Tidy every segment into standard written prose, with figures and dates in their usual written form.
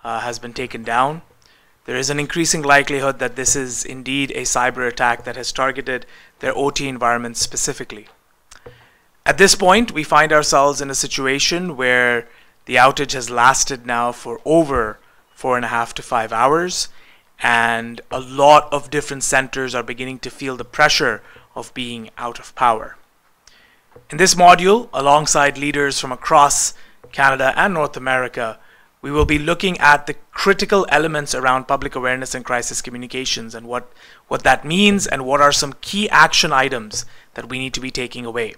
has been taken down. There is an increasing likelihood that this is indeed a cyber attack that has targeted their OT environment specifically. At this point, we find ourselves in a situation where the outage has lasted now for over 4.5 to 5 hours, and a lot of different centers are beginning to feel the pressure of being out of power. In this module, alongside leaders from across Canada and North America, we will be looking at the critical elements around public awareness and crisis communications and what that means and what are some key action items that we need to be taking away.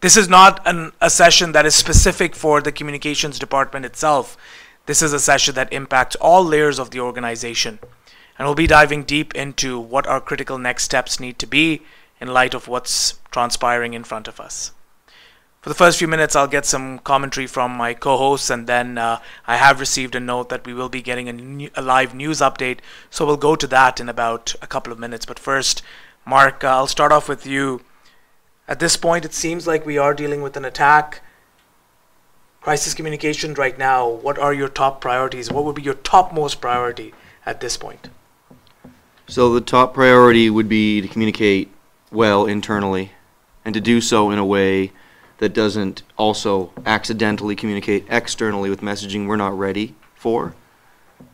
This is not a session that is specific for the communications department itself. This is a session that impacts all layers of the organization. And we'll be diving deep into what our critical next steps need to be in light of what's transpiring in front of us. For the first few minutes, I'll get some commentary from my co-hosts, and then I have received a note that we will be getting a live news update, so we'll go to that in about a couple of minutes. But first, Mark, I'll start off with you. At this point, it seems like we are dealing with an attack. Crisis communication right now, what are your top priorities? What would be your topmost priority at this point? So the top priority would be to communicate well internally, and to do so in a way that doesn't also accidentally communicate externally with messaging we're not ready for.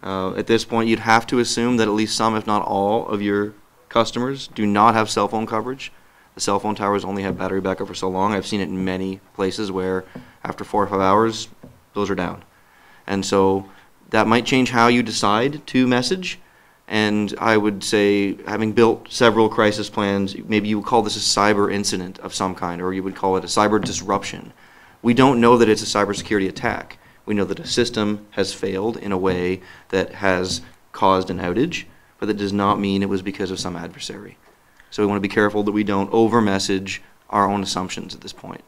At this point, you'd have to assume that at least some, if not all, of your customers do not have cell phone coverage. The cell phone towers only have battery backup for so long. I've seen it in many places where after 4 or 5 hours, those are down. And so that might change how you decide to message. And I would say, having built several crisis plans, maybe you would call this a cyber incident of some kind, or you would call it a cyber disruption. We don't know that it's a cybersecurity attack. We know that a system has failed in a way that has caused an outage, but that does not mean it was because of some adversary. So we want to be careful that we don't over-message our own assumptions at this point.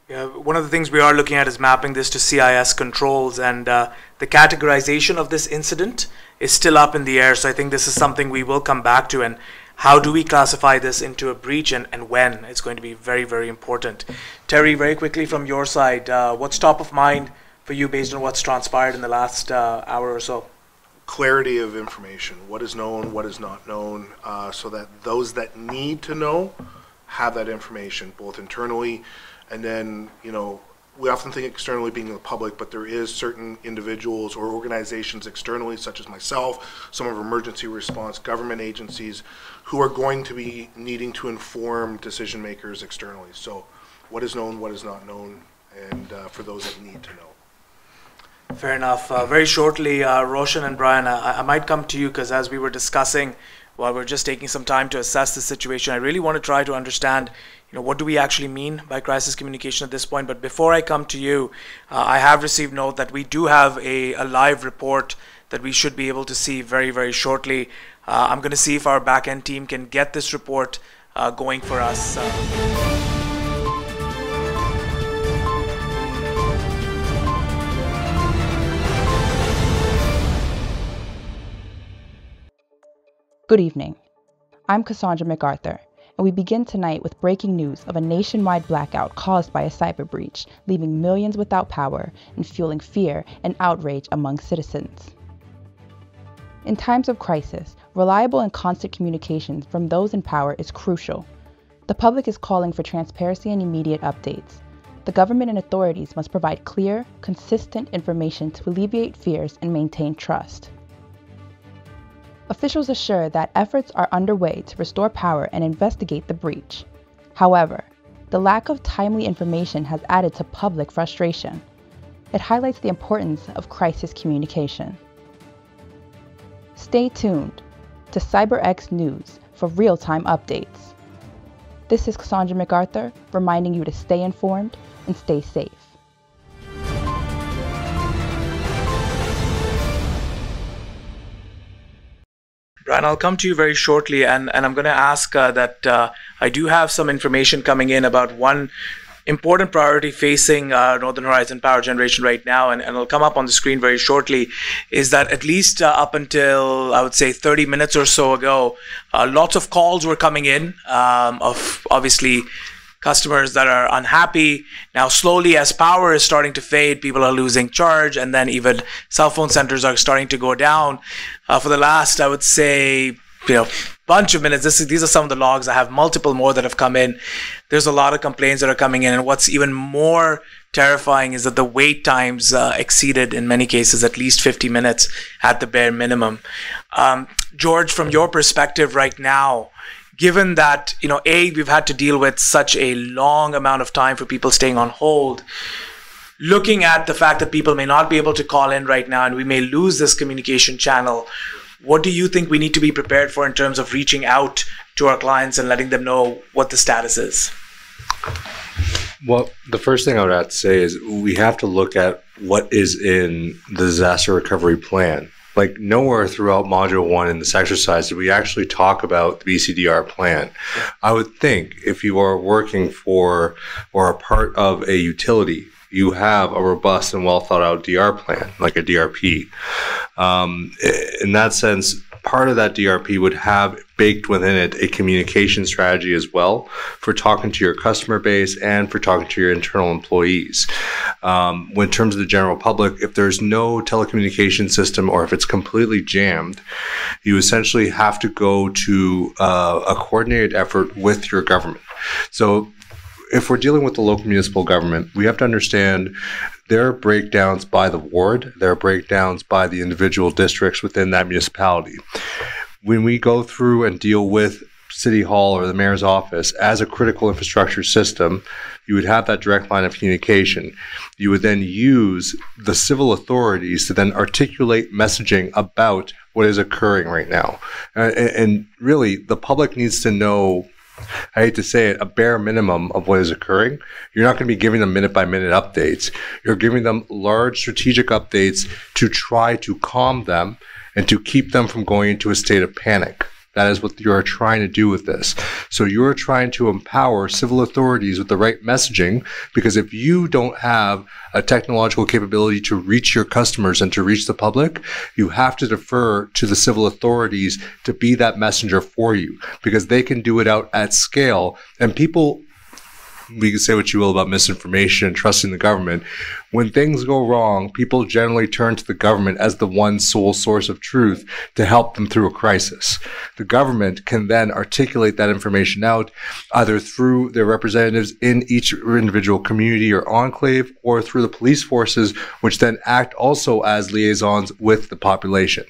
Yeah, one of the things we are looking at is mapping this to CIS controls, and the categorization of this incident is still up in the air. So I think this is something we will come back to, and how do we classify this into a breach and when? It's going to be very, very important. Terry, very quickly from your side, what's top of mind for you based on what's transpired in the last hour or so? Clarity of information, what is known, what is not known, so that those that need to know have that information, both internally and then, you know, we often think externally being the public, but there is certain individuals or organizations externally, such as myself, some of emergency response, government agencies, who are going to be needing to inform decision makers externally. So what is known, what is not known, and for those that need to know. Fair enough. Very shortly, Roshan and Brian, I might come to you, because as we were discussing, while we're just taking some time to assess the situation, I really want to try to understand, you know, what do we actually mean by crisis communication at this point. But before I come to you, I have received note that we do have a live report that we should be able to see very, very shortly. I'm going to see if our back-end team can get this report going for us. Good evening. I'm Cassandra MacArthur, and we begin tonight with breaking news of a nationwide blackout caused by a cyber breach, leaving millions without power and fueling fear and outrage among citizens. In times of crisis, reliable and constant communications from those in power is crucial. The public is calling for transparency and immediate updates. The government and authorities must provide clear, consistent information to alleviate fears and maintain trust. Officials assure that efforts are underway to restore power and investigate the breach. However, the lack of timely information has added to public frustration. It highlights the importance of crisis communication. Stay tuned to CyberX News for real-time updates. This is Cassandra MacArthur reminding you to stay informed and stay safe. Brian, I'll come to you very shortly, and I'm going to ask that I do have some information coming in about one important priority facing Northern Horizon Power Generation right now, and it'll come up on the screen very shortly, is that at least up until, I would say, 30 minutes or so ago, lots of calls were coming in of obviously customers that are unhappy. Now, slowly, as power is starting to fade, people are losing charge, and then even cell phone centers are starting to go down. For the last, I would say, bunch of minutes, these are some of the logs. I have multiple more that have come in. There's a lot of complaints that are coming in, and what's even more terrifying is that the wait times exceeded, in many cases, at least 50 minutes at the bare minimum. George, from your perspective right now, given that, we've had to deal with such a long amount of time for people staying on hold, looking at the fact that people may not be able to call in right now and we may lose this communication channel, what do you think we need to be prepared for in terms of reaching out to our clients and letting them know what the status is? Well, the first thing I would have to say is we have to look at what is in the disaster recovery plan. Like, nowhere throughout Module 1 in this exercise did we actually talk about the BCDR plan. I would think if you are working for or a part of a utility, you have a robust and well thought out DR plan, like a DRP. In that sense, part of that DRP would have baked within it a communication strategy as well for talking to your customer base and for talking to your internal employees. In terms of the general public, if there's no telecommunication system or if it's completely jammed, you essentially have to go to a coordinated effort with your government. So if we're dealing with the local municipal government, we have to understand there are breakdowns by the ward, there are breakdowns by the individual districts within that municipality. When we go through and deal with City Hall or the mayor's office as a critical infrastructure system, you would have that direct line of communication. You would then use the civil authorities to then articulate messaging about what is occurring right now. And really, the public needs to know, I hate to say it, a bare minimum of what is occurring. You're not going to be giving them minute-by-minute updates. You're giving them large strategic updates to try to calm them and to keep them from going into a state of panic. That is what you're trying to do with this. So you're trying to empower civil authorities with the right messaging, because if you don't have a technological capability to reach your customers and to reach the public, you have to defer to the civil authorities to be that messenger for you, because they can do it out at scale. And people, we can say what you will about misinformation and trusting the government. When things go wrong, people generally turn to the government as the one sole source of truth to help them through a crisis. The government can then articulate that information out either through their representatives in each individual community or enclave, or through the police forces, which then act also as liaisons with the population.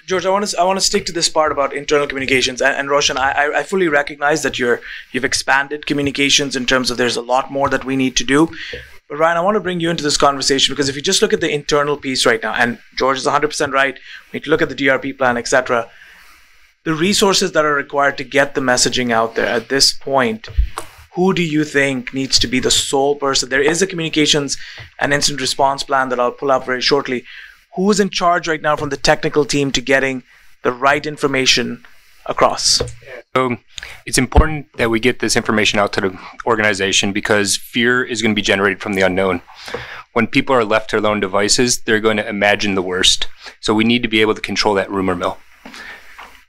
George, I want to stick to this part about internal communications, and Roshan, I fully recognize that you've expanded communications in terms of there's a lot more that we need to do. But Ryan, I want to bring you into this conversation, because if you just look at the internal piece right now, and George is 100% right, we need to look at the DRP plan, etc. The resources that are required to get the messaging out there at this point, who do you think needs to be the sole person? There is a communications and incident response plan that I'll pull up very shortly. Who is in charge right now from the technical team to getting the right information across? So it's important that we get this information out to the organization, because fear is going to be generated from the unknown. When people are left to their own devices, they're going to imagine the worst. So we need to be able to control that rumor mill.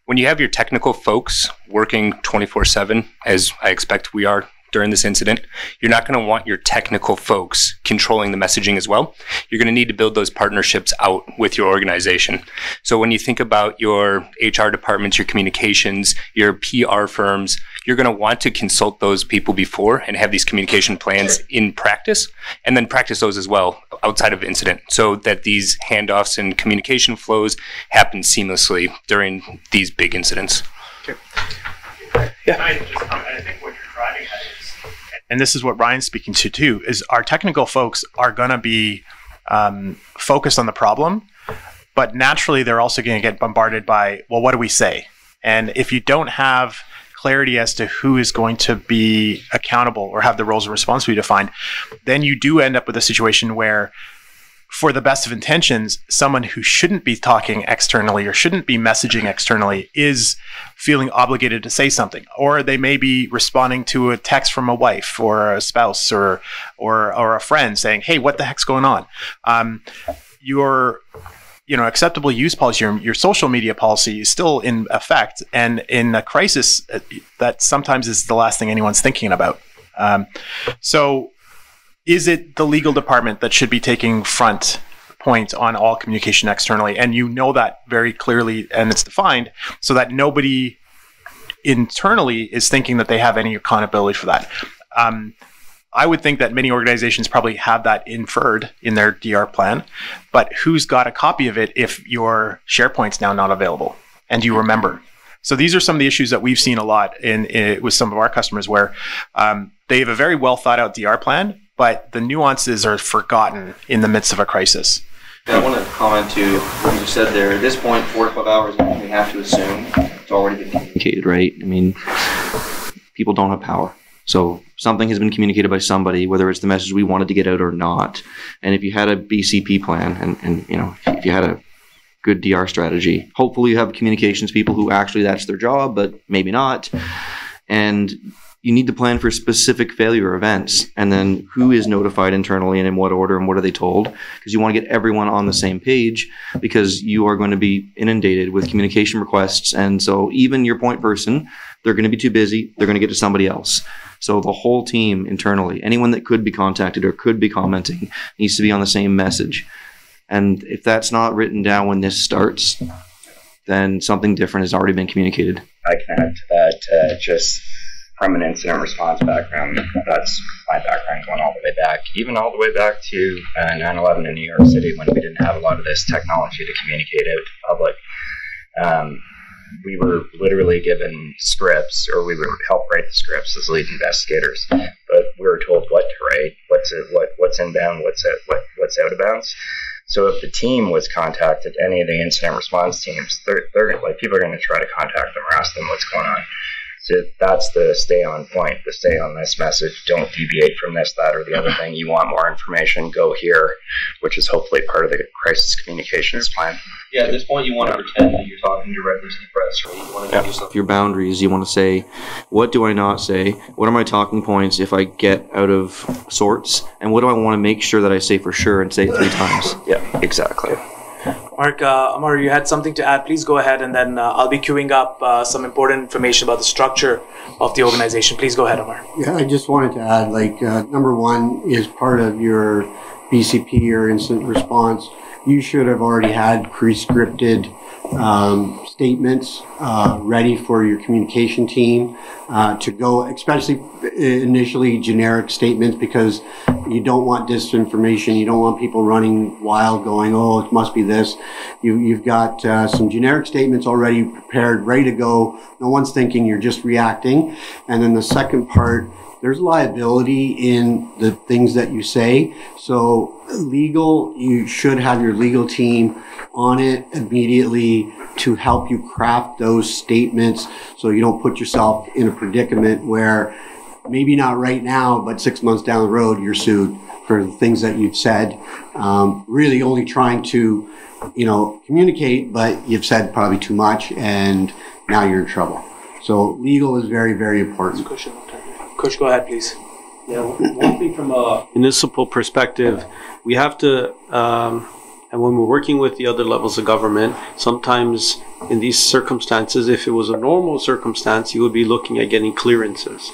When you have your technical folks working 24/7, as I expect we are during this incident, you're not going to want your technical folks controlling the messaging as well. You're going to need to build those partnerships out with your organization. So when you think about your HR departments, your communications, your PR firms, you're going to want to consult those people before and have these communication plans in practice, and then practice those as well outside of incident, so that these handoffs and communication flows happen seamlessly during these big incidents. Okay. Yeah. I think what you're driving at is, and this is what Ryan's speaking to too, is our technical folks are going to be focused on the problem, but naturally they're also going to get bombarded by, well, what do we say? And if you don't have clarity as to who is going to be accountable or have the roles and responsibility defined, then you do end up with a situation where, for the best of intentions, someone who shouldn't be talking externally or shouldn't be messaging externally is feeling obligated to say something, or they may be responding to a text from a wife or a spouse or a friend saying, "Hey, what the heck's going on?" acceptable use policy, your social media policy is still in effect. And in a crisis, that sometimes is the last thing anyone's thinking about. So is it the legal department that should be taking front point on all communication externally? And you know that very clearly, and it's defined so that nobody internally is thinking that they have any accountability for that. I would think that many organizations probably have that inferred in their DR plan, but who's got a copy of it if your SharePoint's now not available and you remember? So these are some of the issues that we've seen a lot with some of our customers where they have a very well thought out DR plan, but the nuances are forgotten in the midst of a crisis. Yeah, I want to comment to what you said there. At this point, 4 to 5 hours, we have to assume it's already been communicated, right? I mean, people don't have power. So something has been communicated by somebody, whether it's the message we wanted to get out or not. And if you had a BCP plan and if you had a good DR strategy, hopefully you have communications people who actually that's their job, but maybe not. And you need to plan for specific failure events, and then who is notified internally and in what order and what are they told, because you want to get everyone on the same page, because you are going to be inundated with communication requests. And so even your point person, they're going to be too busy, they're going to get to somebody else. So the whole team internally, anyone that could be contacted or could be commenting, needs to be on the same message. And if that's not written down when this starts, then something different has already been communicated. I can add to that, just from an incident response background, that's my background going all the way back, even all the way back to 9/11 in New York City, when we didn't have a lot of this technology to communicate out to the public. We were literally given scripts, or we would help write the scripts as lead investigators, but we were told what to write, what's inbound, what's out of bounds. So if the team was contacted, any of the incident response teams, they're like, people are going to try to contact them or ask them what's going on. So that's the stay on point, the stay on this message. Don't deviate from this, that, or the other thing. You want more information, go here, which is hopefully part of the crisis communications plan. Yeah, at this point, you want to pretend that you're talking directly to the press, right? You want to give yourself your boundaries. You want to say, what do I not say? What are my talking points if I get out of sorts? And what do I want to make sure that I say for sure and say it 3 times? Yeah, exactly. Mark, Amar, you had something to add. Please go ahead, and then I'll be queuing up some important information about the structure of the organization. Please go ahead, Amar. Yeah, I just wanted to add, number one is part of your BCP or incident response. You should have already had pre-scripted statements ready for your communication team to go, especially initially generic statements, because you don't want disinformation. You don't want people running wild going, oh, it must be this. You've got some generic statements already prepared, ready to go. No one's thinking, you're just reacting. And then the second part, there's liability in the things that you say. So legal, you should have your legal team on it immediately to help you craft those statements so you don't put yourself in a predicament where maybe not right now, but 6 months down the road, you're sued for the things that you've said. Really only trying to, communicate, but you've said probably too much and now you're in trouble. So legal is very, very important. Kush, go ahead, please. Yeah, one thing from a municipal perspective, we have to, and when we're working with the other levels of government, sometimes in these circumstances, if it was a normal circumstance, you would be looking at getting clearances,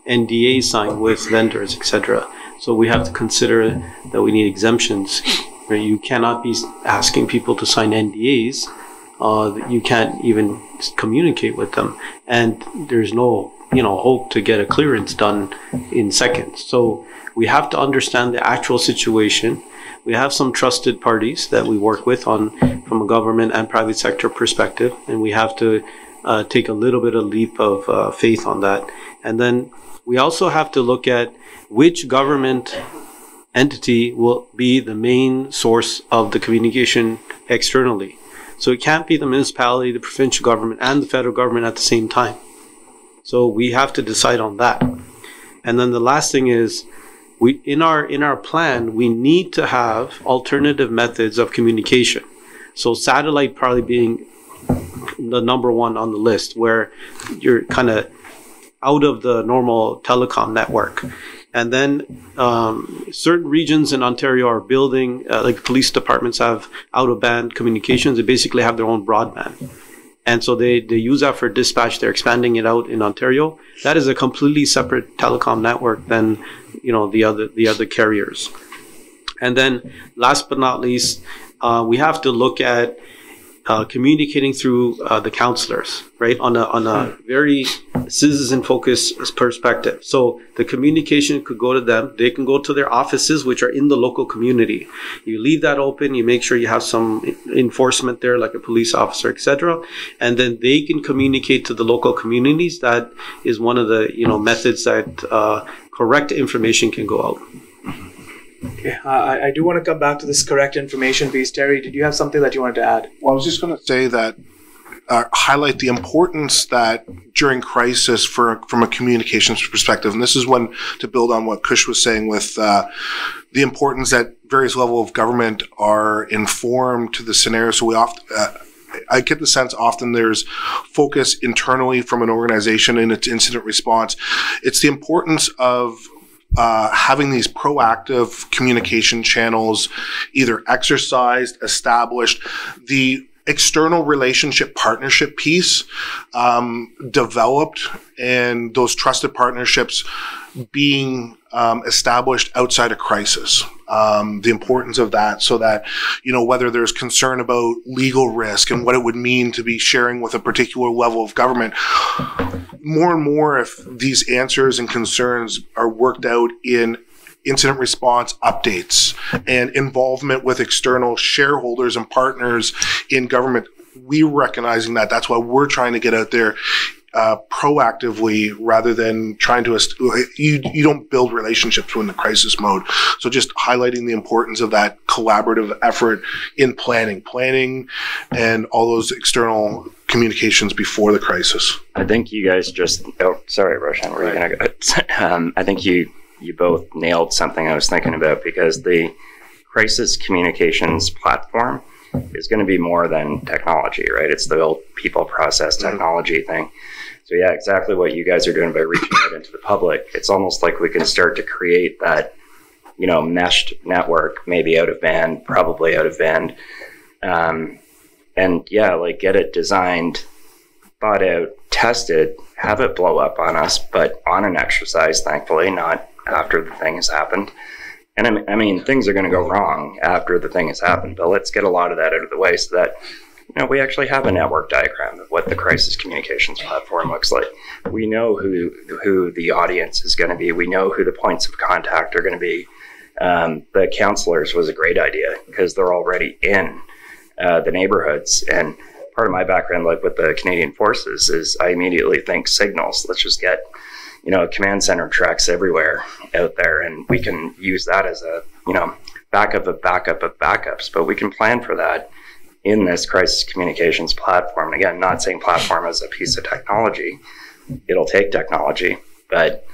NDA signed with vendors, etc. So we have to consider that we need exemptions. Right? You cannot be asking people to sign NDAs. You can't even communicate with them, and there's no hope to get a clearance done in seconds. So we have to understand the actual situation. We have some trusted parties that we work with from a government and private sector perspective, and we have to take a little bit of leap of faith on that. And then we also have to look at which government entity will be the main source of the communication externally. So it can't be the municipality, the provincial government, and the federal government at the same time. So we have to decide on that. And then the last thing is, in our plan, we need to have alternative methods of communication. So satellite probably being the number one on the list, where you're kind of out of the normal telecom network. And then certain regions in Ontario are building, like police departments have out-of-band communications. They basically have their own broadband. And so they use that for dispatch. They're expanding it out in Ontario. That is a completely separate telecom network than, the other carriers. And then last but not least, we have to look at communicating through the counselors, right, on a very citizen-focused perspective. So the communication could go to them. They can go to their offices, which are in the local community. You leave that open. You make sure you have some enforcement there, like a police officer, etc. And then they can communicate to the local communities. That is one of the methods that correct information can go out. Okay, I do want to come back to this correct information piece. Terry, did you have something that you wanted to add? Well, I was just going to say that highlight the importance that during crisis from a communications perspective, and this is when to build on what Kush was saying with the importance that various levels of government are informed to the scenario. So we often I get the sense often there's focus internally from an organization in its incident response. It's the importance of having these proactive communication channels either exercised, established, the external relationship partnership piece developed, and those trusted partnerships being established outside of crisis. The importance of that, so that, whether there's concern about legal risk and what it would mean to be sharing with a particular level of government, more and more, if these answers and concerns are worked out in incident response updates and involvement with external shareholders and partners in government, we're recognizing that. That's why we're trying to get out there proactively, rather than trying to, you don't build relationships when the crisis mode. So just highlighting the importance of that collaborative effort in planning and all those external communications before the crisis. I think you guys sorry, Roshan, were you going to go? I think you both nailed something I was thinking about, because the crisis communications platform is going to be more than technology, right? It's the old people process technology thing. So yeah, exactly what you guys are doing by reaching out into the public. It's almost like we can start to create that, meshed network, maybe out of band, probably out of band. And yeah, like get it designed, thought out, tested, have it blow up on us, but on an exercise, thankfully, not after the thing has happened. And I mean, things are going to go wrong after the thing has happened, but let's get a lot of that out of the way so that, we actually have a network diagram of what the crisis communications platform looks like. We know who the audience is going to be. We know who the points of contact are going to be. The counselors was a great idea, because they're already in the neighborhoods. And part of my background, like with the Canadian Forces, is I immediately think signals. Let's just get, command center tracks everywhere out there, and we can use that as a, backup of backup of backups. But we can plan for that in this crisis communications platform. And again, not saying platform as a piece of technology. It'll take technology, but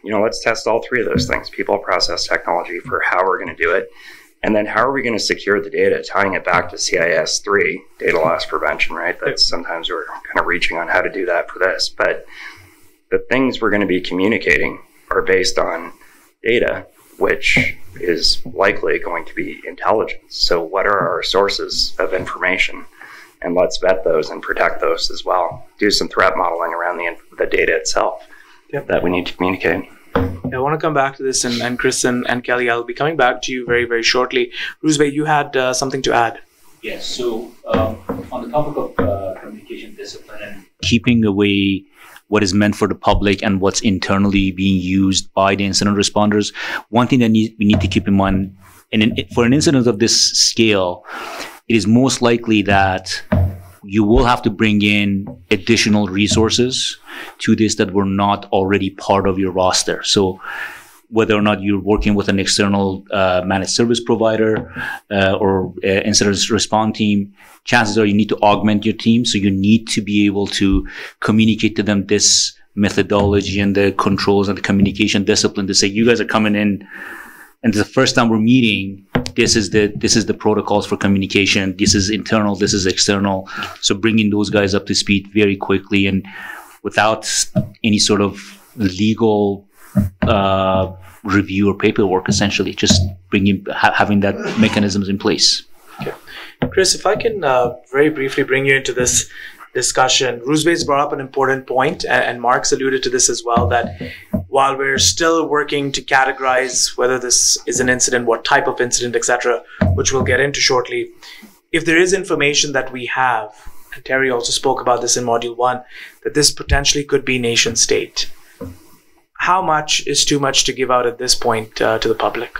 let's test all three of those things: people, process, technology, for how we're going to do it. And then how are we going to secure the data, tying it back to CIS-3, data loss prevention, right? That's sometimes we're kind of reaching on how to do that for this. But the things we're going to be communicating are based on data, which is likely going to be intelligence. So what are our sources of information? And let's vet those and protect those as well. Do some threat modeling around the data itself that we need to communicate. I want to come back to this, and Chris and Kelly, I'll be coming back to you very, very shortly. Ruzbe, you had something to add. Yes, so on the topic of communication discipline and keeping away what is meant for the public and what's internally being used by the incident responders, one thing that we need to keep in mind, for an incident of this scale, it is most likely that you will have to bring in additional resources to this that were not already part of your roster. So whether or not you're working with an external managed service provider or incident response team, chances are you need to augment your team. So you need to be able to communicate to them this methodology and the controls and the communication discipline to say, you guys are coming in, and the first time we're meeting, this is the protocols for communication. This is internal. This is external. So bringing those guys up to speed very quickly and without any sort of legal review or paperwork, essentially, just having that mechanisms in place. Okay. Chris, if I can very briefly bring you into this discussion. Roosbe's brought up an important point, and Mark's alluded to this as well, that while we're still working to categorize whether this is an incident, what type of incident, etc., which we'll get into shortly, if there is information that we have, and Terry also spoke about this in Module 1, that this potentially could be nation state, how much is too much to give out at this point to the public?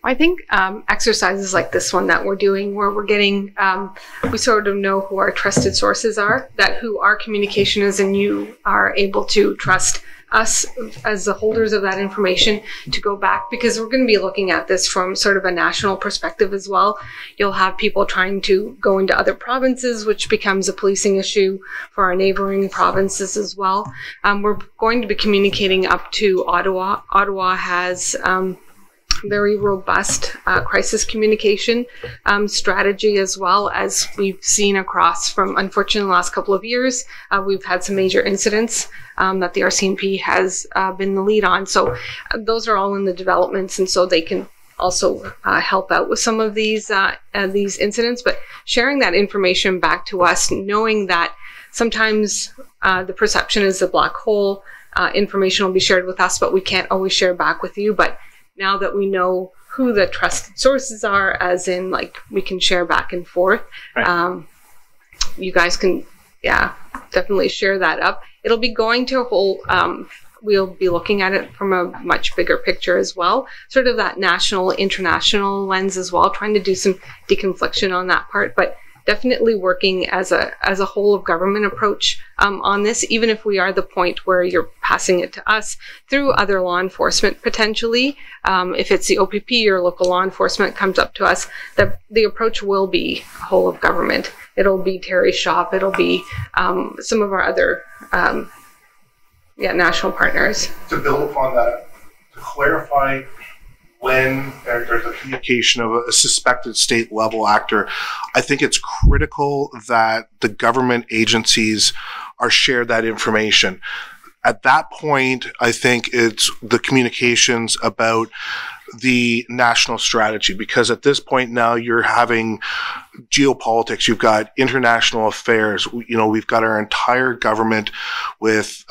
I think exercises like this one that we're doing, where we're getting, we sort of know who our trusted sources are, that who our communication is, and you are able to trust us as the holders of that information to go back, because we're going to be looking at this from sort of a national perspective as well. You'll have people trying to go into other provinces, which becomes a policing issue for our neighboring provinces as well. We're going to be communicating up to Ottawa. Ottawa has very robust crisis communication strategy, as well, as we've seen across from, unfortunately, the last couple of years. We've had some major incidents that the RCMP has been the lead on. So those are all in the developments, and so they can also help out with some of these incidents. But sharing that information back to us, knowing that sometimes the perception is a black hole, information will be shared with us, but we can't always share back with you. But now that we know who the trusted sources are, as in, like, we can share back and forth, right. You guys can, definitely share that up. It'll be going to a whole, we'll be looking at it from a much bigger picture as well, sort of that national, international lens as well, trying to do some deconfliction on that part, but definitely working as a whole of government approach on this, even if we are the point where you're passing it to us through other law enforcement potentially. If it's the OPP or local law enforcement comes up to us, the approach will be whole of government. It'll be Terry's shop. It'll be some of our other national partners. To build upon that, to clarify, when there's a communication of a suspected state level actor, I think it's critical that the government agencies are shared that information. At that point, I think it's the communications about the national strategy, because at this point now you're having geopolitics, you've got international affairs, we've got our entire government with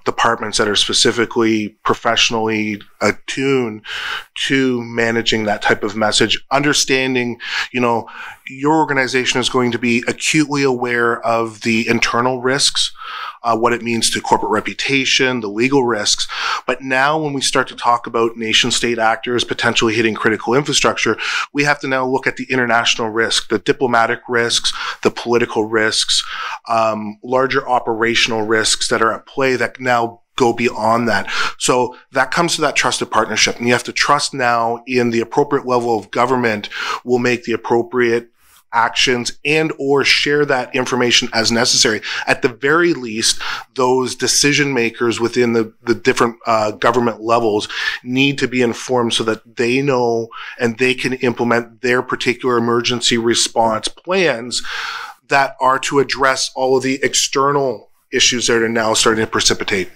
departments that are specifically professionally attuned to managing that type of message, understanding, your organization is going to be acutely aware of the internal risks, what it means to corporate reputation, the legal risks. But now when we start to talk about nation state actors potentially hitting critical infrastructure, we have to now look at the international risk, the diplomatic risks, the political risks, larger operational risks that are at play that now go beyond that. So that comes to that trusted partnership. And you have to trust now in the appropriate level of government will make the appropriate actions and or share that information as necessary. At the very least, those decision makers within the different government levels need to be informed so that they know and they can implement their particular emergency response plans that are to address all of the external issues that are now starting to precipitate.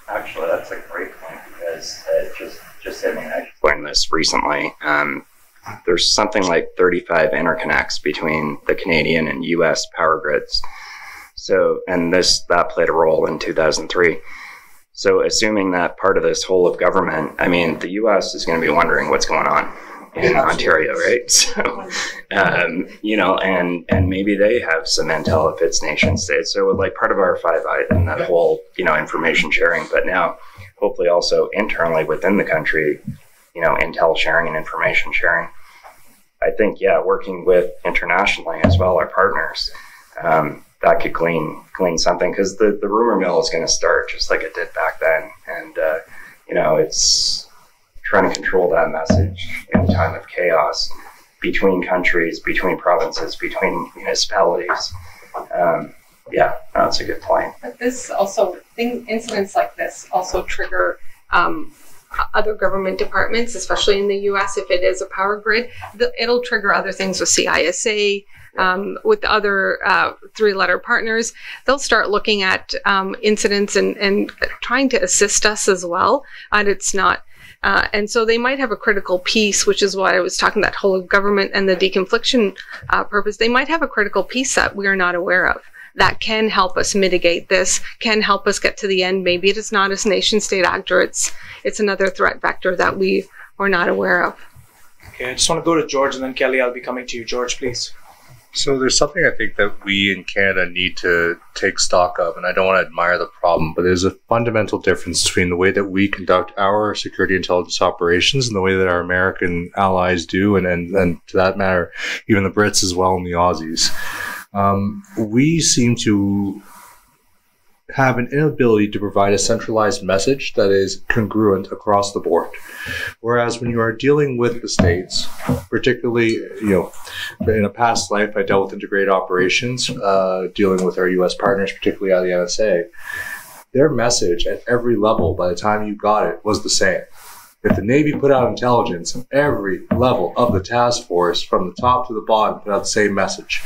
Actually, that's a great point, because I learned this recently. There's something like 35 interconnects between the Canadian and U.S. power grids. So, and that played a role in 2003. So, assuming that part of this whole of government, the U.S. is going to be wondering what's going on in Ontario, right? So, and maybe they have some intel if it's nation state. So, like part of our 5I and that whole, information sharing, but now hopefully also internally within the country, intel sharing and information sharing. I think, working with internationally as well, our partners, that could glean something, because the rumor mill is going to start just like it did back then. And, it's trying to control that message in a time of chaos between countries, between provinces, between municipalities. That's a good point. But this also, incidents like this also trigger other government departments, especially in the U.S. If it is a power grid, it'll trigger other things with CISA, with other 3-letter partners. They'll start looking at incidents and trying to assist us as well. And it's not And so they might have a critical piece, which is why I was talking that whole of government and the deconfliction purpose. They might have a critical piece that we are not aware of that can help us mitigate this, can help us get to the end. Maybe it is not a nation state actor. It's another threat vector that we were not aware of. Okay, I just want to go to George and then Kelly, I'll be coming to you. George, please. So there's something I think that we in Canada need to take stock of, and I don't want to admire the problem, but there's a fundamental difference between the way that we conduct our security intelligence operations and the way that our American allies do, and to that matter, even the Brits as well and the Aussies. We seem to have an inability to provide a centralized message that is congruent across the board. Whereas when you are dealing with the states, particularly, in a past life, I dealt with integrated operations, dealing with our U.S. partners, particularly out of the NSA. Their message at every level, by the time you got it, was the same. If the Navy put out intelligence, every level of the task force, from the top to the bottom, put out the same message,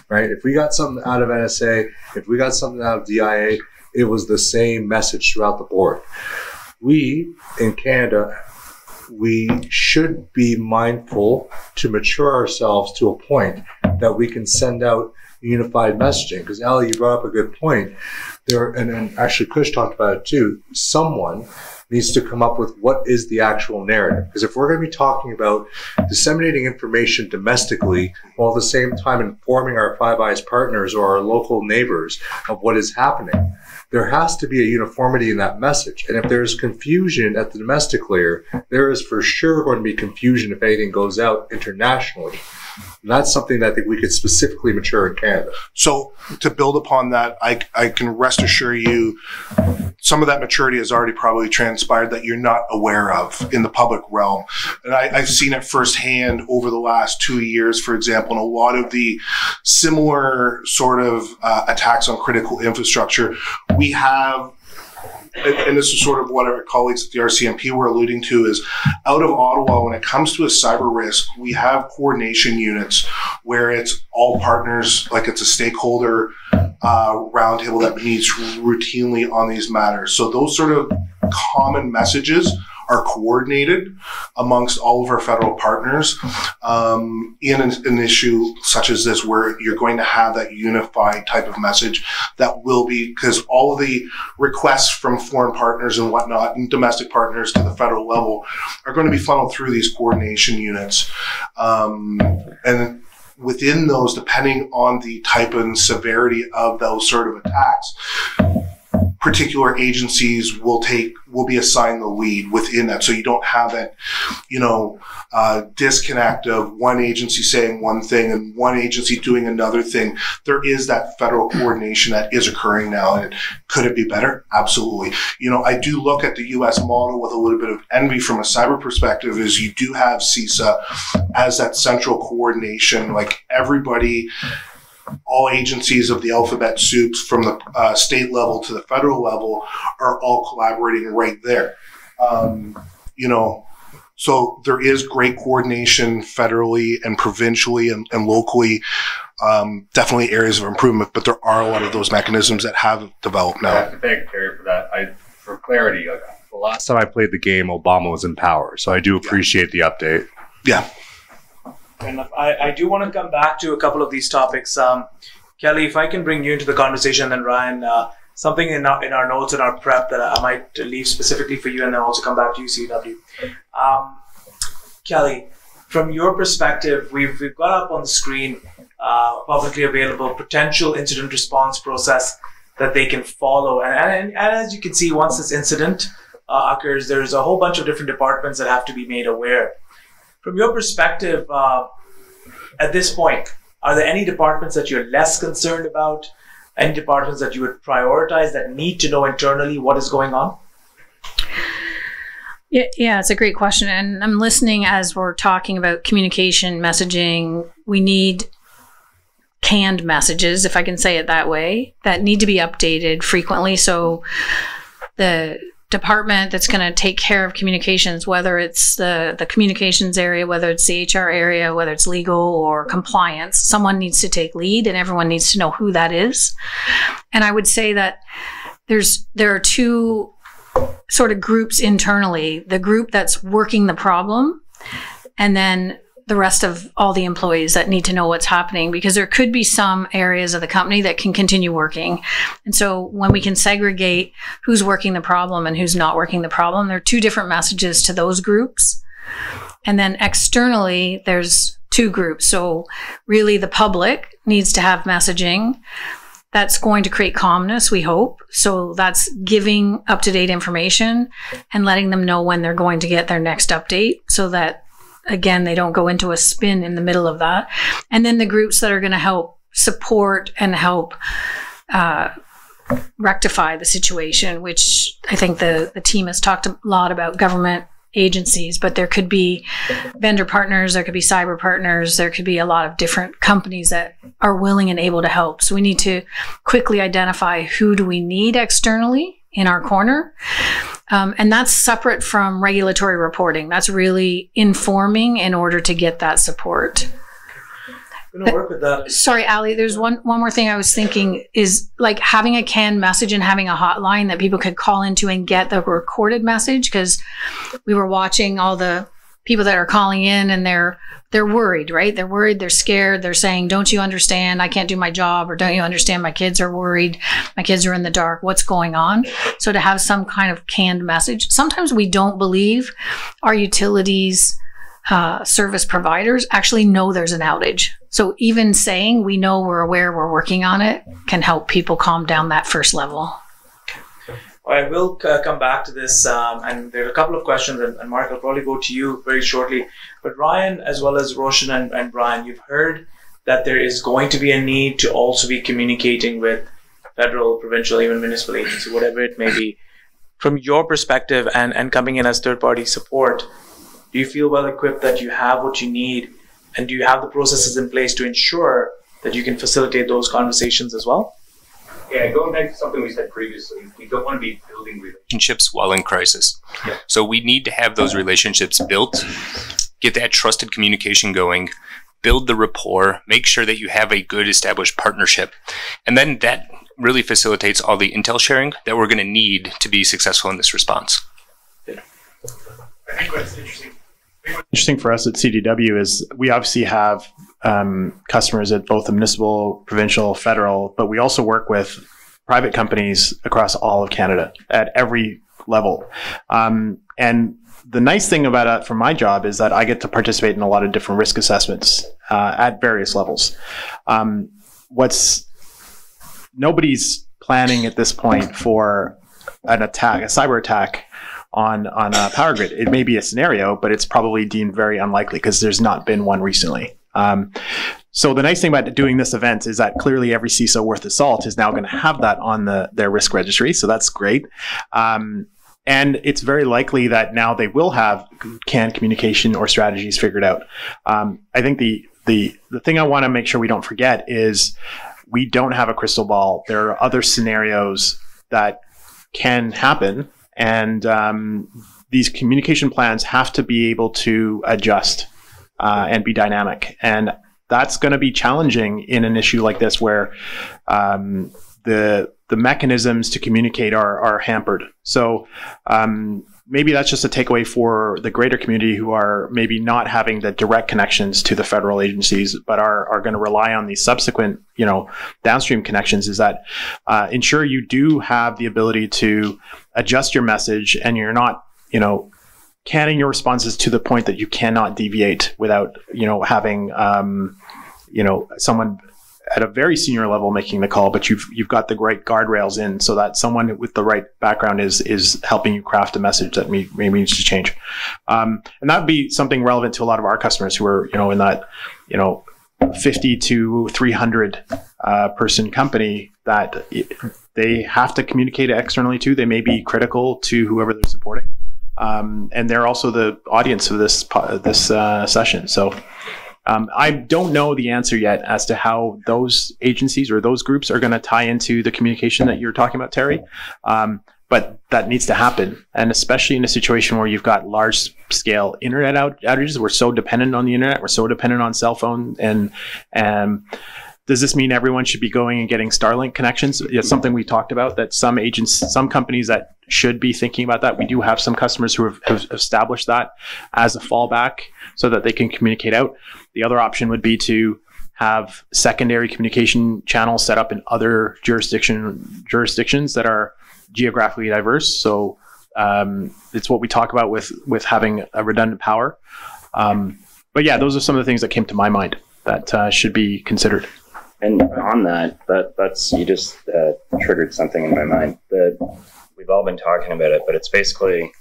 right? If we got something out of NSA, if we got something out of DIA, it was the same message throughout the board. We, in Canada, we should be mindful to mature ourselves to a point that we can send out unified messaging. Because Ali, you brought up a good point there, and actually Kush talked about it too. Someone needs to come up with what is the actual narrative. Because if we're going to be talking about disseminating information domestically while at the same time informing our Five Eyes partners or our local neighbors of what is happening, there has to be a uniformity in that message. And if there's confusion at the domestic layer, there is for sure going to be confusion if anything goes out internationally. And that's something that I think we could specifically mature in Canada. So to build upon that, I can rest assure you some of that maturity has already probably transpired that you're not aware of in the public realm. And I've seen it firsthand over the last 2 years, for example, in a lot of the similar sort of attacks on critical infrastructure. We have, and this is sort of what our colleagues at the RCMP were alluding to, is out of Ottawa, when it comes to a cyber risk, we have coordination units where it's all partners, like it's a stakeholder roundtable that meets routinely on these matters. So those sort of common messages are coordinated amongst all of our federal partners in an issue such as this, where you're going to have that unified type of message that will be, because all of the requests from foreign partners and whatnot and domestic partners to the federal level are going to be funneled through these coordination units. And within those, depending on the type and severity of those sort of attacks, particular agencies will be assigned the lead within that. So you don't have that, disconnect of one agency saying one thing and one agency doing another thing. There is that federal coordination that is occurring now. And could it be better? Absolutely. I do look at the U.S. model with a little bit of envy from a cyber perspective, is you do have CISA as that central coordination, like everybody, all agencies of the alphabet soups from the state level to the federal level are all collaborating right there. So there is great coordination federally and provincially and locally. Definitely areas of improvement, but there are a lot of those mechanisms that have developed now. I have to thank Terry for that. For clarity, the last time I played the game, Obama was in power, so I do appreciate the update. Yeah. And I do want to come back to a couple of these topics. Kelly, if I can bring you into the conversation, then Ryan, something in our notes and our prep that I might leave specifically for you, and then also come back to you, CW. Kelly, from your perspective, we've got up on the screen publicly available potential incident response process that they can follow. And as you can see, once this incident occurs, there's a whole bunch of different departments that have to be made aware. From your perspective, at this point, are there any departments that you're less concerned about? Any departments that you would prioritize that need to know internally what is going on? Yeah, it's a great question. And I'm listening as we're talking about communication, messaging. We need canned messages, if I can say it that way, that need to be updated frequently. So the department that's going to take care of communications, whether it's the communications area, whether it's the HR area, whether it's legal or compliance, someone needs to take lead and everyone needs to know who that is. And I would say that there are two sort of groups internally, the group that's working the problem, and then the rest of all the employees that need to know what's happening, because there could be some areas of the company that can continue working. And so when we can segregate who's working the problem and who's not working the problem, there are two different messages to those groups. And then externally, there's two groups. So really the public needs to have messaging that's going to create calmness, we hope. So that's giving up-to-date information and letting them know when they're going to get their next update, so that, again, they don't go into a spin in the middle of that. And then the groups that are going to help support and help rectify the situation, which I think the team has talked a lot about government agencies, but there could be vendor partners, there could be cyber partners, there could be a lot of different companies that are willing and able to help. So we need to quickly identify who do we need externally in our corner. And that's separate from regulatory reporting. That's really informing in order to get that support. I'm gonna work with that. Sorry, Ali, there's one more thing I was thinking is like having a canned message and having a hotline that people could call into and get the recorded message, because we were watching all the people that are calling in and they're worried, right? They're worried, they're scared, they're saying, don't you understand? I can't do my job, or don't you understand? My kids are worried. My kids are in the dark. What's going on? So to have some kind of canned message. Sometimes we don't believe our utilities service providers actually know there's an outage. So even saying we know, we're aware, we're working on it can help people calm down that first level. All right, we'll come back to this, and there are a couple of questions, and Mark, I'll probably go to you very shortly. But Ryan, as well as Roshan and Brian, you've heard that there is going to be a need to also be communicating with federal, provincial, even municipal agency, whatever it may be. From your perspective and coming in as third-party support, do you feel well equipped that you have what you need, and do you have the processes in place to ensure that you can facilitate those conversations as well? Yeah, going back to something we said previously, we don't want to be building relationships while in crisis. Yeah. So we need to have those relationships built, get that trusted communication going, build the rapport, make sure that you have a good established partnership. And then that really facilitates all the intel sharing that we're going to need to be successful in this response. Yeah. I think what's interesting for us at CDW is we obviously have customers at both the municipal, provincial, federal, but we also work with private companies across all of Canada at every level. And the nice thing about it from my job is that I get to participate in a lot of different risk assessments at various levels. Nobody's planning at this point for an attack, a cyber attack on a power grid. It may be a scenario, but it's probably deemed very unlikely because there's not been one recently. So the nice thing about doing this event is that clearly every CISO worth of salt is now going to have that on their risk registry. So that's great. And it's very likely that now they will have canned communication or strategies figured out. I think the thing I want to make sure we don't forget is we don't have a crystal ball. There are other scenarios that can happen. And these communication plans have to be able to adjust and be dynamic. And that's going to be challenging in an issue like this where the mechanisms to communicate are hampered. So maybe that's just a takeaway for the greater community who are maybe not having the direct connections to the federal agencies, but are going to rely on these subsequent, downstream connections, is that ensure you do have the ability to adjust your message and you're not, canning your responses to the point that you cannot deviate without, having, someone at a very senior level making the call, but you've got the right guardrails in so that someone with the right background is helping you craft a message that maybe needs to change. And that would be something relevant to a lot of our customers who are, in that, 50 to 300 person company that they have to communicate externally to. They may be critical to whoever they're supporting. And they're also the audience of this session. So I don't know the answer yet as to how those agencies or those groups are going to tie into the communication that you're talking about, Terry. But that needs to happen. And especially in a situation where you've got large scale internet outages, we're so dependent on the internet, we're so dependent on cell phone. And does this mean everyone should be going and getting Starlink connections? It's something we talked about, that some companies that should be thinking about that. We do have some customers who have established that as a fallback so that they can communicate out. The other option would be to have secondary communication channels set up in other jurisdictions that are geographically diverse. So it's what we talk about with having a redundant power. But yeah, those are some of the things that came to my mind that should be considered. And on that's you just triggered something in my mind that we've all been talking about it, but it's basically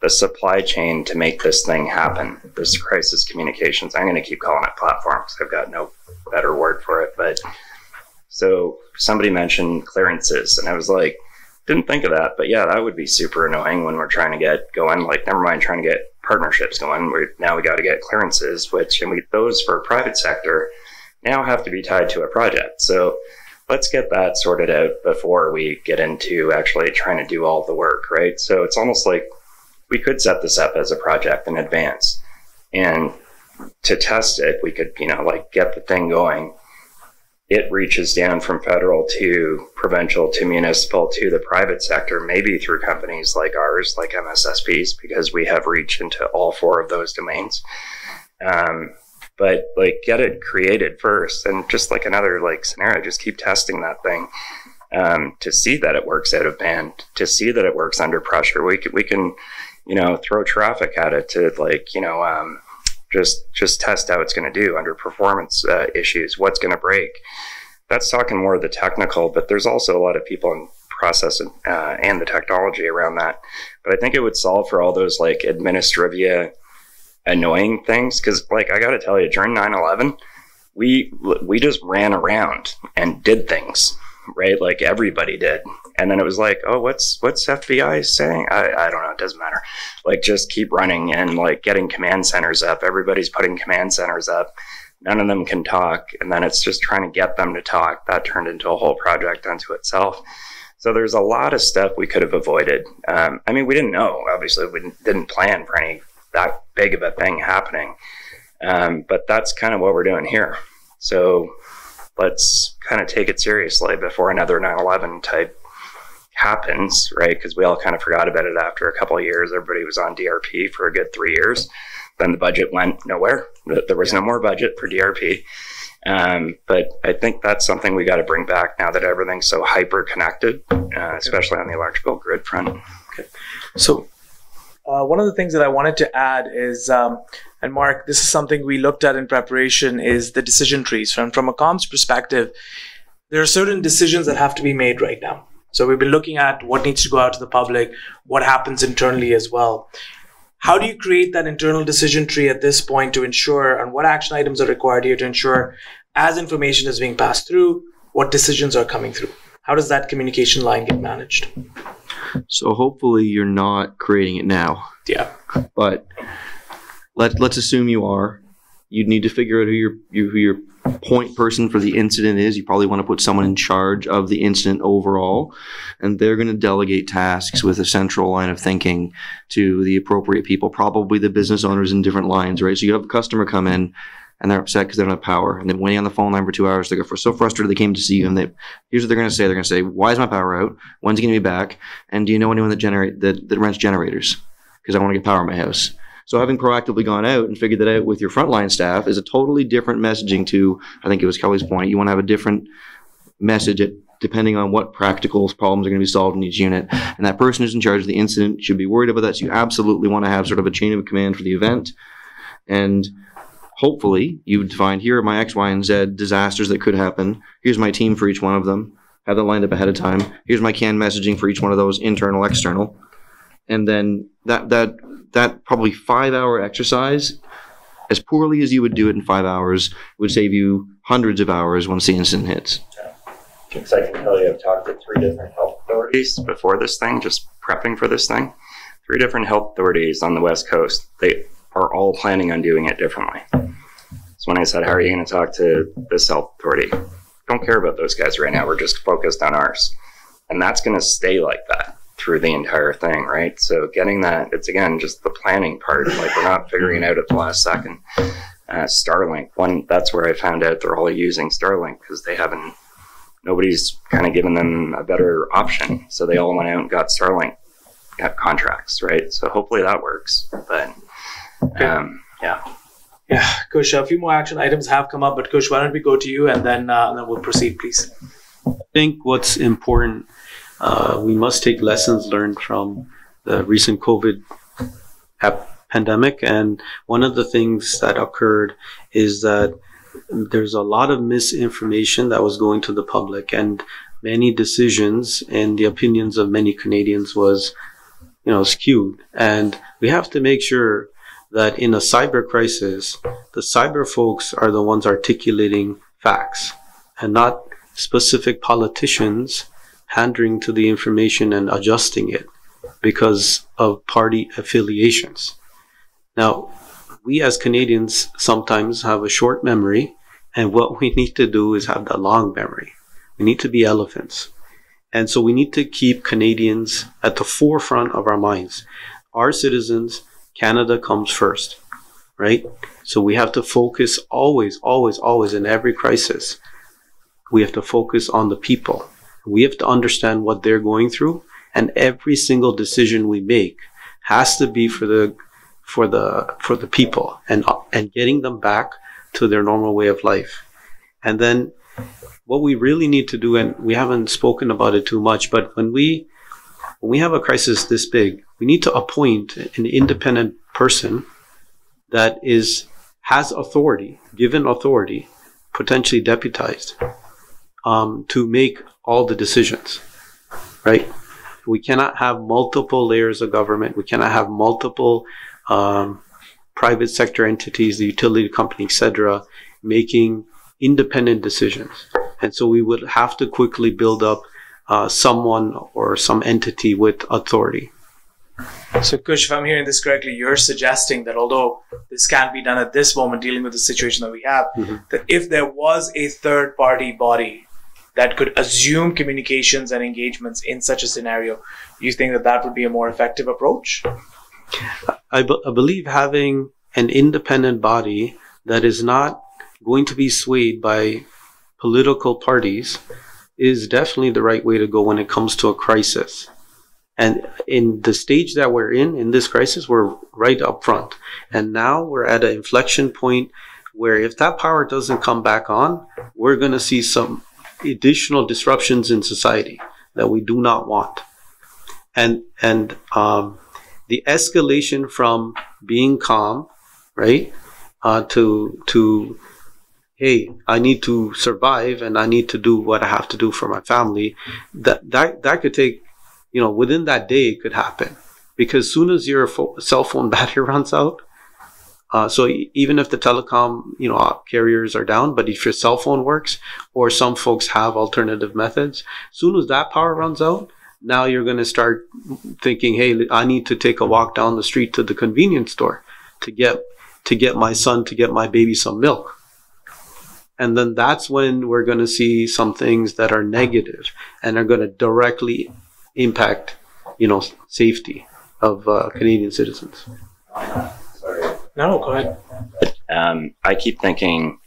the supply chain to make this thing happen. This crisis communications. I'm going to keep calling it platform because I've got no better word for it. But so somebody mentioned clearances, and I was like, didn't think of that, but yeah, that would be super annoying when we're trying to get going. Like, never mind trying to get partnerships going. Now we got to get clearances, those for private sector now have to be tied to a project. So let's get that sorted out before we get into actually trying to do all the work, right? So it's almost like we could set this up as a project in advance, and to test it, we could, get the thing going. It reaches down from federal to provincial to municipal to the private sector, maybe through companies like ours, like MSSPs, because we have reach into all 4 of those domains. But get it created first, and just like another scenario, just keep testing that thing to see that it works out of band, to see that it works under pressure. We can throw traffic at it to just test how it's going to do under performance issues, what's going to break. That's talking more of the technical, but there's also a lot of people in process and the technology around that. But I think it would solve for all those administrivia annoying things, because I got to tell you, during 9/11, we just ran around and did things, right? Like everybody did. And then it was like, oh, what's FBI saying? I don't know. It doesn't matter. Just keep running and getting command centers up. Everybody's putting command centers up. None of them can talk. And then it's just trying to get them to talk. That turned into a whole project unto itself. So there's a lot of stuff we could have avoided. We didn't know. Obviously, we didn't plan for any that big of a thing happening. But that's kind of what we're doing here. So let's kind of take it seriously before another 9/11 type happens, right? Because we all kind of forgot about it after a couple of years. Everybody was on DRP for a good 3 years. Then the budget went nowhere. There was no more budget for DRP. But I think that's something we got to bring back now that everything's so hyper connected, especially on the electrical grid front. Okay. So one of the things that I wanted to add is, and Mark, this is something we looked at in preparation, is the decision trees. From a comms perspective, there are certain decisions that have to be made right now. So we've been looking at what needs to go out to the public, what happens internally as well. How do you create that internal decision tree at this point to ensure, and what action items are required here to ensure, as information is being passed through, what decisions are coming through? How does that communication line get managed? So hopefully you're not creating it now. Yeah. But let's assume you are. You'd need to figure out who your point person for the incident is. You probably want to put someone in charge of the incident overall, and they're going to delegate tasks with a central line of thinking to the appropriate people, probably the business owners in different lines, right? So you have a customer come in and they're upset because they don't have power, and they're waiting on the phone line for 2 hours. They're so frustrated they came to see you, and here's what they're going to say. They're going to say, why is my power out? When's it going to be back? And do you know anyone that rents generators? Because I want to get power in my house. So having proactively gone out and figured that out with your frontline staff is a totally different messaging to, I think it was Kelly's point, you want to have a different message depending on what practical problems are going to be solved in each unit. And that person who's in charge of the incident should be worried about that. So you absolutely want to have sort of a chain of command for the event. And hopefully you define, here are my X, Y, and Z disasters that could happen. Here's my team for each one of them. Have that lined up ahead of time. Here's my canned messaging for each one of those, internal, external. And then that probably 5-hour exercise, as poorly as you would do it in 5 hours, would save you hundreds of hours once the incident hits. Because I can tell you, I've talked to 3 different health authorities before this thing, just prepping for this thing. 3 different health authorities on the West Coast. They are all planning on doing it differently. So when I said, how are you going to talk to this health authority? Don't care about those guys right now. We're just focused on ours. And that's going to stay like that through the entire thing, right? So getting that, it's again just the planning part. We're not figuring it out at the last second. Starlink, that's where I found out they're all using Starlink because nobody's kind of given them a better option. So they all went out and got Starlink contracts, right? So hopefully that works. But yeah. Yeah, Kush, a few more action items have come up, but Kush, why don't we go to you and then we'll proceed, please. I think what's important, we must take lessons learned from the recent COVID pandemic. And one of the things that occurred is that there's a lot of misinformation that was going to the public, and many decisions and the opinions of many Canadians was, skewed. And we have to make sure that in a cyber crisis, the cyber folks are the ones articulating facts and not specific politicians pandering to the information and adjusting it because of party affiliations. Now, we as Canadians sometimes have a short memory, and what we need to do is have the long memory. We need to be elephants. And so we need to keep Canadians at the forefront of our minds. Our citizens, Canada comes first, right? So we have to focus always in every crisis. We have to focus on the people. We have to understand what they're going through, and every single decision we make has to be for the people and getting them back to their normal way of life. And then what we really need to do, and we haven't spoken about it too much, but when we have a crisis this big, we need to appoint an independent person that has authority, given authority, potentially deputized, to make all the decisions, right? We cannot have multiple layers of government. We cannot have multiple private sector entities, the utility company, etc., making independent decisions. And so we would have to quickly build up someone or some entity with authority. So, Kush, if I'm hearing this correctly, you're suggesting that although this can't be done at this moment, dealing with the situation that we have, that if there was a third-party body that could assume communications and engagements in such a scenario, you think that that would be a more effective approach? I believe having an independent body that is not going to be swayed by political parties is definitely the right way to go when it comes to a crisis. And in the stage that we're in this crisis, we're right up front. And now we're at an inflection point where if that power doesn't come back on, we're going to see some additional disruptions in society that we do not want. And the escalation from being calm, right, to hey, I need to survive and I need to do what I have to do for my family, that could take, within that day it could happen. Because as soon as your cell phone battery runs out, so even if the telecom, carriers are down, but if your cell phone works, or some folks have alternative methods, as soon as that power runs out, now you're going to start thinking, hey, I need to take a walk down the street to the convenience store to get my son, to get my baby some milk. And then that's when we're going to see some things that are negative and are going to directly impact, safety of Canadian citizens. No, go ahead. I keep thinking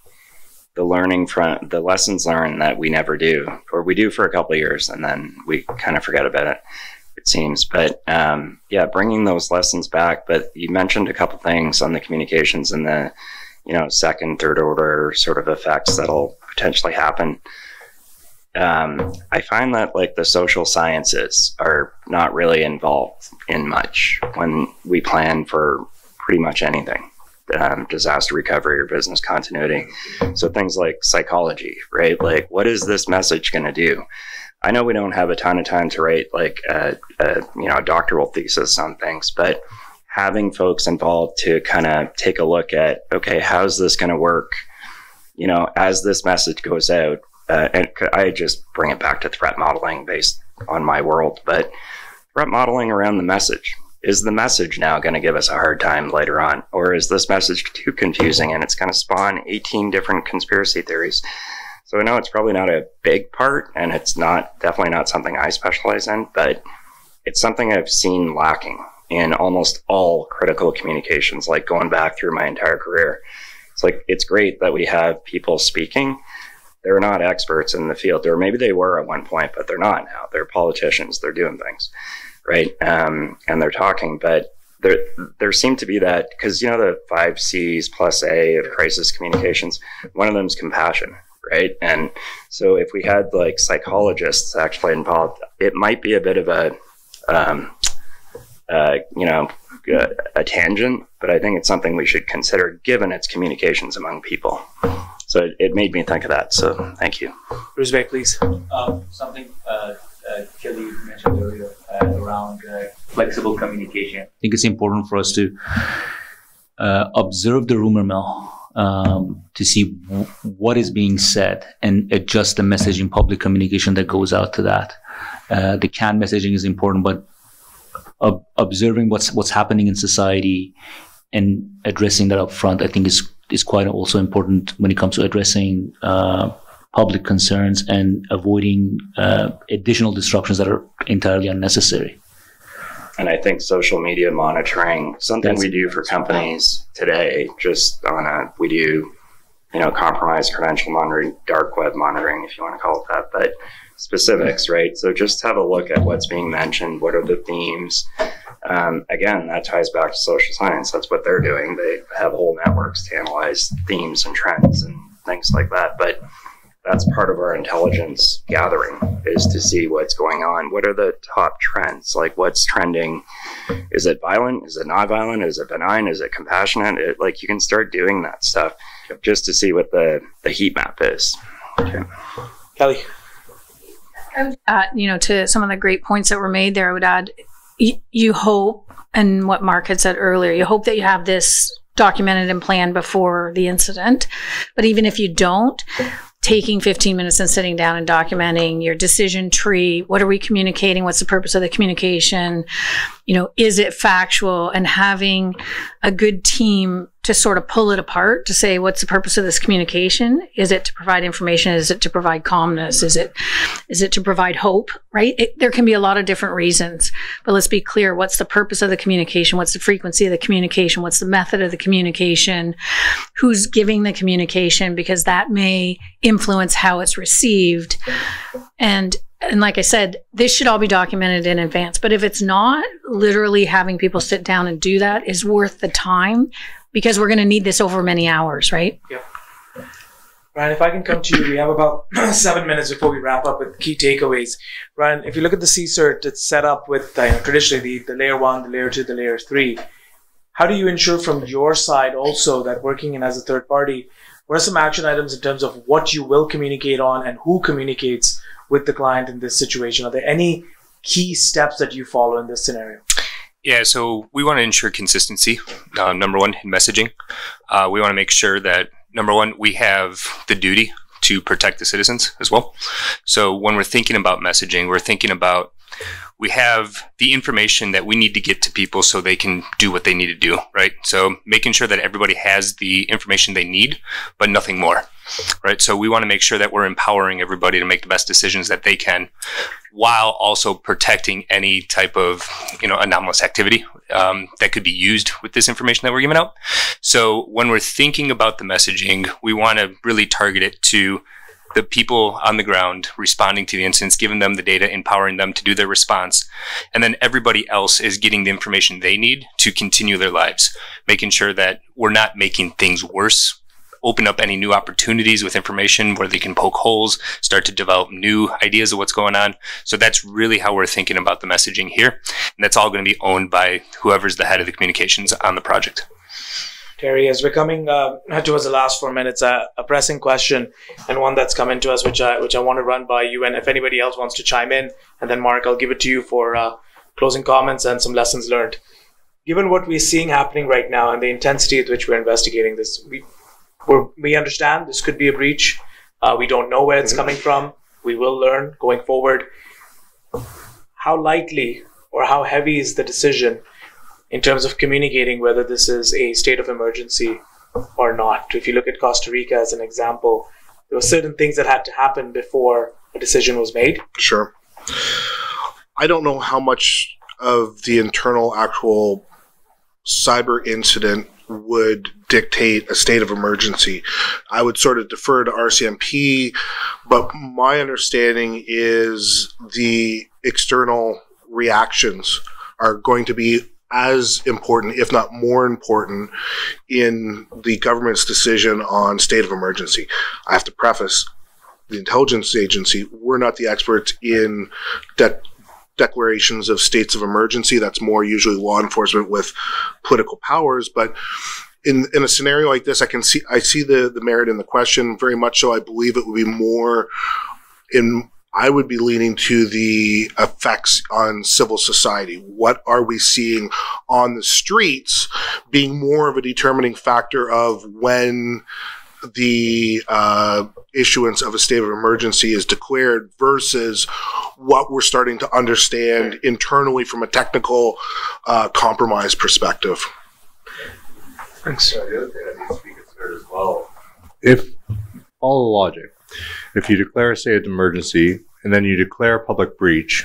the lessons learned that we never do, or we do for a couple of years and then we kind of forget about it seems. But bringing those lessons back. But you mentioned a couple things on the communications and the, second, third order sort of effects that'll potentially happen. I find that the social sciences are not really involved in much when we plan for pretty much anything, disaster recovery or business continuity. So things like psychology, right? What is this message going to do? I know we don't have a ton of time to write a doctoral thesis on things, but having folks involved to kind of take a look at, okay, how's this going to work? As this message goes out, and I just bring it back to threat modeling based on my world, but threat modeling around the message. Is the message now going to give us a hard time later on? Or is this message too confusing and it's going to spawn 18 different conspiracy theories? So I know it's probably not a big part, and it's definitely not something I specialize in, but it's something I've seen lacking in almost all critical communications, going back through my entire career. It's great that we have people speaking. They're not experts in the field, or maybe they were at one point, but they're not now. They're politicians. They're doing things. right? And they're talking, but there seemed to be that, because the 5 C's plus A of crisis communications, one of them is compassion, right? And so if we had like psychologists actually involved, it might be a bit of a tangent, but I think it's something we should consider given its communications among people. So it made me think of that. So thank you. Bruce Bay, please. Something Kelly mentioned earlier around flexible communication. I think it's important for us to observe the rumor mill to see what is being said and adjust the messaging, public communication that goes out to that. The canned messaging is important, but observing what's happening in society and addressing that up front, I think is quite also important when it comes to addressing public concerns and avoiding additional disruptions that are entirely unnecessary. And I think social media monitoring, something we do for companies today, we do, compromised credential monitoring, dark web monitoring, if you want to call it that, but specifics, right? So just have a look at what's being mentioned, what are the themes. Again, that ties back to social science. That's what they're doing. They have whole networks to analyze themes and trends and things like that. But that's part of our intelligence gathering, is to see what's going on. What are the top trends? Like, what's trending? Is it violent? Is it not violent? Is it benign? Is it compassionate? You can start doing that stuff just to see what the heat map is. Okay. Kelly. To some of the great points that were made there, I would add, you hope, and what Mark had said earlier, you hope that you have this documented and planned before the incident. But even if you don't, taking 15 minutes and sitting down and documenting your decision tree. What are we communicating? What's the purpose of the communication? Is it factual? And having a good team to sort of pull it apart to say, what's the purpose of this communication? Is it to provide information? Is it to provide calmness? Is it to provide hope, right? There can be a lot of different reasons, but let's be clear. What's the purpose of the communication? What's the frequency of the communication? What's the method of the communication? Who's giving the communication? Because that may influence how it's received. And like I said, this should all be documented in advance. But if it's not, literally having people sit down and do that is worth the time, because we're going to need this over many hours, right? Yep. Ryan, if I can come to you, we have about 7 minutes before we wrap up with key takeaways. Ryan, if you look at the CSIRT, it's set up with traditionally the layer 1, the layer 2, the layer 3. How do you ensure from your side also that working in as a third party, what are some action items in terms of what you will communicate on and who communicates with the client in this situation? Are there any key steps that you follow in this scenario? Yeah, so we want to ensure consistency, number one, in messaging. We want to make sure that, number one, we have the duty to protect the citizens as well. So when we're thinking about messaging, we're thinking about we have the information that we need to get to people so they can do what they need to do, right? So making sure that everybody has the information they need, but nothing more, right? So we want to make sure that we're empowering everybody to make the best decisions that they can, while also protecting any type of, anomalous activity that could be used with this information that we're giving out. So when we're thinking about the messaging, we want to really target it to the people on the ground responding to the incidents, giving them the data, empowering them to do their response. And then everybody else is getting the information they need to continue their lives, making sure that we're not making things worse, open up any new opportunities with information where they can poke holes, start to develop new ideas of what's going on. So that's really how we're thinking about the messaging here. And that's all going to be owned by whoever's the head of the communications on the project. Terry, as we're coming towards the last 4 minutes, a pressing question and one that's come into us, which I want to run by you. And if anybody else wants to chime in, and then Mark, I'll give it to you for closing comments and some lessons learned. Given what we're seeing happening right now and the intensity at which we're investigating this, we understand this could be a breach. We don't know where it's coming from. We will learn going forward. How lightly or how heavy is the decision in terms of communicating whether this is a state of emergency or not? If you look at Costa Rica as an example, there were certain things that had to happen before a decision was made. Sure. I don't know how much of the internal actual cyber incident would dictate a state of emergency. I would sort of defer to RCMP, but my understanding is the external reactions are going to be as important, if not more important, in the government's decision on state of emergency. I have to preface, the intelligence agency, we're not the experts in declarations of states of emergency. That's more usually law enforcement with political powers. But in a scenario like this, I see the merit in the question very much so. I believe it would be more I would be leaning to the effects on civil society. What are we seeing on the streets being more of a determining factor of when the issuance of a state of emergency is declared versus what we're starting to understand internally from a technical compromise perspective. Thanks. The other thing that needs to be considered as well, if follow the logic, if you declare a state of emergency and then you declare a public breach,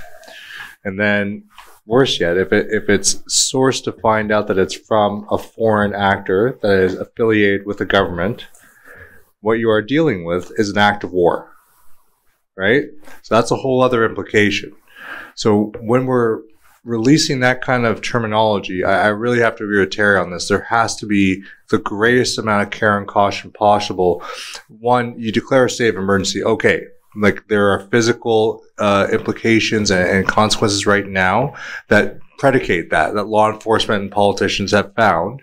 and then worse yet, if it's sourced to find out that it's from a foreign actor that is affiliated with the government, what you are dealing with is an act of war, right? So that's a whole other implication. So when we're releasing that kind of terminology, I really have to agree with Terry on this. There has to be the greatest amount of care and caution possible. One, you declare a state of emergency. Okay, like there are physical implications and consequences right now that predicate that law enforcement and politicians have found.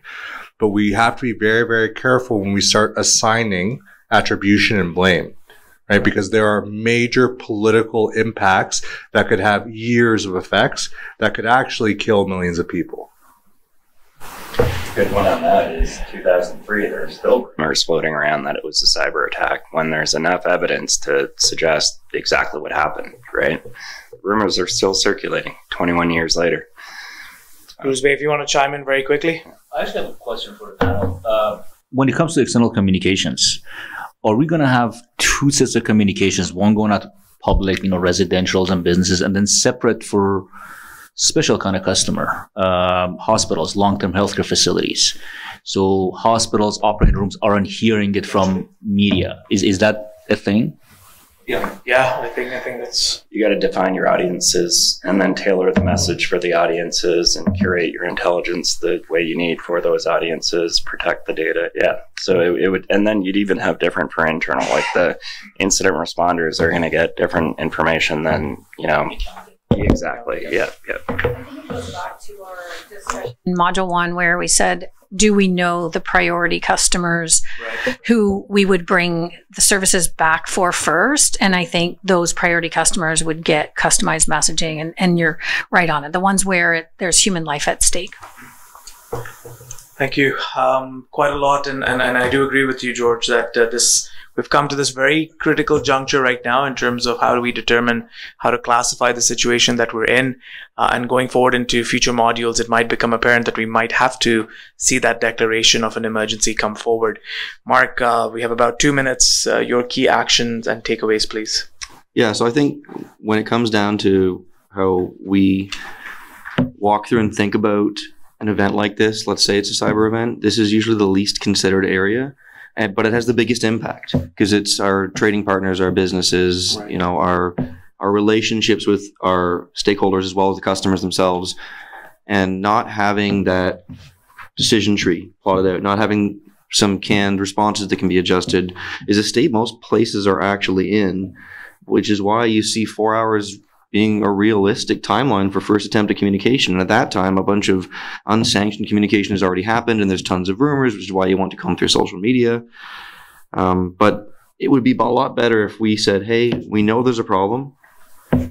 But we have to be very, very careful when we start assigning attribution and blame. Right, because there are major political impacts that could have years of effects that could actually kill millions of people. Good one on that is 2003. There are still rumors floating around that it was a cyber attack when there's enough evidence to suggest exactly what happened. Right, rumors are still circulating 21 years later. Bruce Bay, if you want to chime in very quickly. I actually have a question for the panel. When it comes to external communications, are we going to have two sets of communications, one going out to public, residentials and businesses, and then separate for special kind of customer, hospitals, long-term healthcare facilities? So hospitals, operating rooms aren't hearing it from media. Is that a thing? Yeah, I think that's... You got to define your audiences and then tailor the message for the audiences and curate your intelligence the way you need for those audiences, protect the data. Yeah. So it would, and then you'd even have different for internal, like the incident responders are going to get different information than, exactly. Yeah. I think it goes back to our discussion in Module 1 where we said, do we know the priority customers who we would bring the services back for first? And I think those priority customers would get customized messaging, and you're right on it. The ones where there's human life at stake. Thank you. Quite a lot, and I do agree with you, George, that we've come to this very critical juncture right now in terms of how do we determine how to classify the situation that we're in, and going forward into future modules, it might become apparent that we might have to see that declaration of an emergency come forward. Mark, we have about 2 minutes. Your key actions and takeaways, please. Yeah, so I think when it comes down to how we walk through and think about an event like this, let's say it's a cyber event, this is usually the least considered area, but it has the biggest impact because it's our trading partners, our businesses, our relationships with our stakeholders as well as the customers themselves, and not having that decision tree plotted out, not having some canned responses that can be adjusted is a state most places are actually in, which is why you see 4 hours being a realistic timeline for first attempt at communication. And at that time, a bunch of unsanctioned communication has already happened, and there's tons of rumors, which is why you want to come through social media. But it would be a lot better if we said, hey, we know there's a problem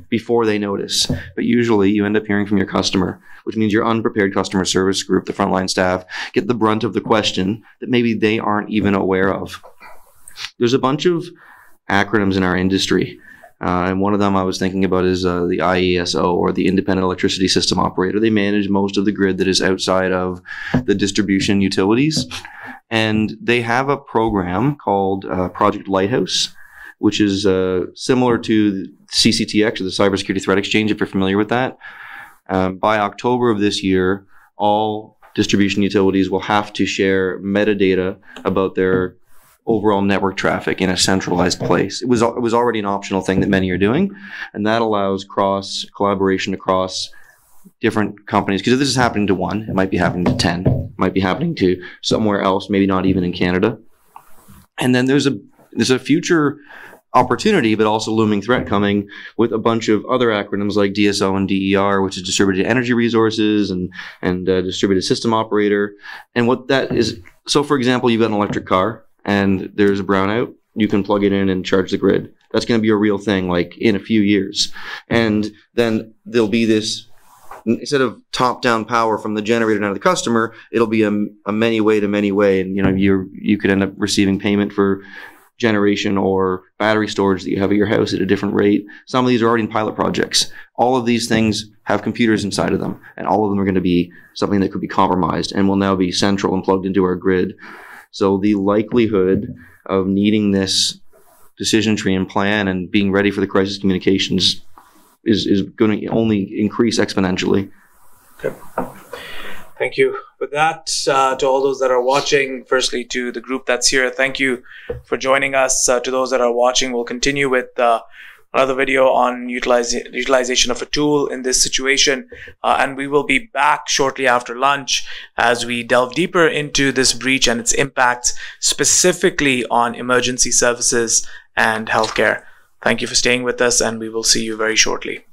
before they notice. But usually you end up hearing from your customer, which means your unprepared customer service group, the frontline staff, get the brunt of the question that maybe they aren't even aware of. There's a bunch of acronyms in our industry. And one of them I was thinking about is the IESO, or the Independent Electricity System Operator. They manage most of the grid that is outside of the distribution utilities. And they have a program called Project Lighthouse, which is similar to CCTX, or the Cybersecurity Threat Exchange, if you're familiar with that. By October of this year, all distribution utilities will have to share metadata about their overall network traffic in a centralized place. It was already an optional thing that many are doing, and that allows collaboration across different companies, because if this is happening to one, it might be happening to 10, it might be happening to somewhere else, maybe not even in Canada. And then there's a future opportunity, but also looming threat coming with a bunch of other acronyms like DSO and DER, which is Distributed Energy Resources, and Distributed System Operator. And what that is, so for example, you've got an electric car and there's a brownout, you can plug it in and charge the grid. That's going to be a real thing, like in a few years. And then there'll be this, instead of top-down power from the generator down to the customer, it'll be a many way to many way, and you could end up receiving payment for generation or battery storage that you have at your house at a different rate. Some of these are already in pilot projects. All of these things have computers inside of them, and all of them are going to be something that could be compromised and will now be central and plugged into our grid. So the likelihood of needing this decision tree and plan and being ready for the crisis communications is going to only increase exponentially. Okay. Thank you. With that, to all those that are watching, firstly to the group that's here, thank you for joining us. To those that are watching, we'll continue with another video on utilization of a tool in this situation. And we will be back shortly after lunch as we delve deeper into this breach and its impacts specifically on emergency services and healthcare. Thank you for staying with us, and we will see you very shortly.